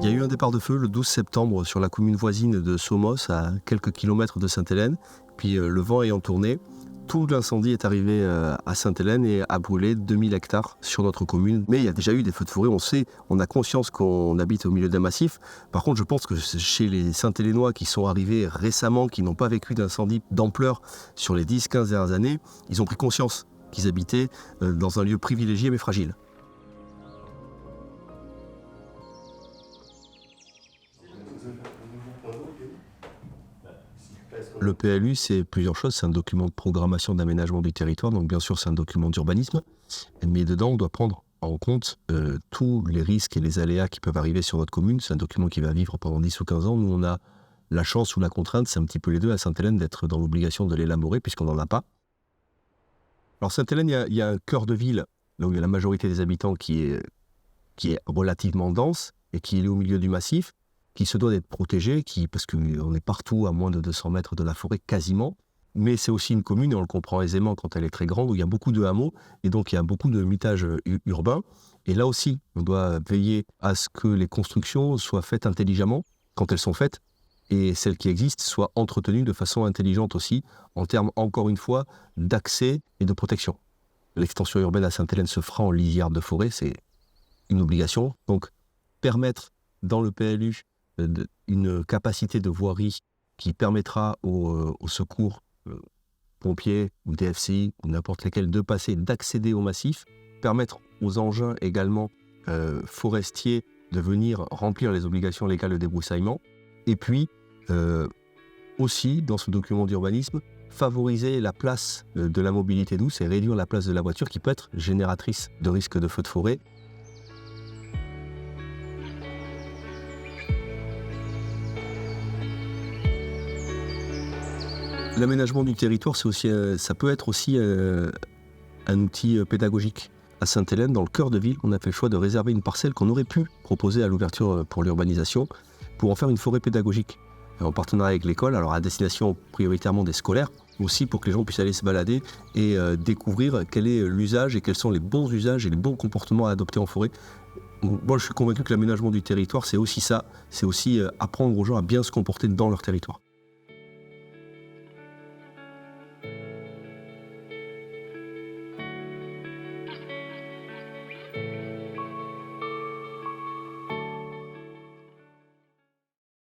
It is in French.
Il y a eu un départ de feu le 12 septembre sur la commune voisine de Somos, à quelques kilomètres de Sainte-Hélène. Puis le vent ayant tourné, tout l'incendie est arrivé à Sainte-Hélène et a brûlé 2000 hectares sur notre commune. Mais il y a déjà eu des feux de forêt, on sait, on a conscience qu'on habite au milieu d'un massif. Par contre, je pense que chez les Saint-Hélénois qui sont arrivés récemment, qui n'ont pas vécu d'incendie d'ampleur sur les 10-15 dernières années, ils ont pris conscience qu'ils habitaient dans un lieu privilégié mais fragile. Le PLU, c'est plusieurs choses. C'est un document de programmation d'aménagement du territoire. Donc, bien sûr, c'est un document d'urbanisme. Mais dedans, on doit prendre en compte tous les risques et les aléas qui peuvent arriver sur notre commune. C'est un document qui va vivre pendant 10 ou 15 ans. Nous, on a la chance ou la contrainte, c'est un petit peu les deux, à Sainte-Hélène, d'être dans l'obligation de l'élaborer, puisqu'on n'en a pas. Alors, Sainte-Hélène, il y a un cœur de ville, donc il y a la majorité des habitants qui est relativement dense et qui est au milieu du massif, qui se doit d'être protégé, parce qu'on est partout à moins de 200 mètres de la forêt, quasiment. Mais c'est aussi une commune, et on le comprend aisément quand elle est très grande, où il y a beaucoup de hameaux, et donc il y a beaucoup de mitage urbain. Et là aussi, on doit veiller à ce que les constructions soient faites intelligemment, quand elles sont faites, et celles qui existent soient entretenues de façon intelligente aussi, en termes, encore une fois, d'accès et de protection. L'extension urbaine à Sainte-Hélène se fera en lisière de forêt, c'est une obligation. Donc, permettre dans le PLU une capacité de voirie qui permettra aux secours pompiers ou DFCI ou n'importe lesquels de passer, d'accéder au massif, permettre aux engins également forestiers de venir remplir les obligations légales de débroussaillement, et puis aussi dans ce document d'urbanisme favoriser la place de la mobilité douce et réduire la place de la voiture qui peut être génératrice de risques de feux de forêt. L'aménagement du territoire, ça peut être aussi un outil pédagogique. À Sainte-Hélène, dans le cœur de ville, on a fait le choix de réserver une parcelle qu'on aurait pu proposer à l'ouverture pour l'urbanisation, pour en faire une forêt pédagogique, en partenariat avec l'école, alors à destination prioritairement des scolaires, aussi pour que les gens puissent aller se balader et découvrir quel est l'usage et quels sont les bons usages et les bons comportements à adopter en forêt. Moi, je suis convaincu que l'aménagement du territoire, c'est aussi ça, c'est aussi apprendre aux gens à bien se comporter dans leur territoire.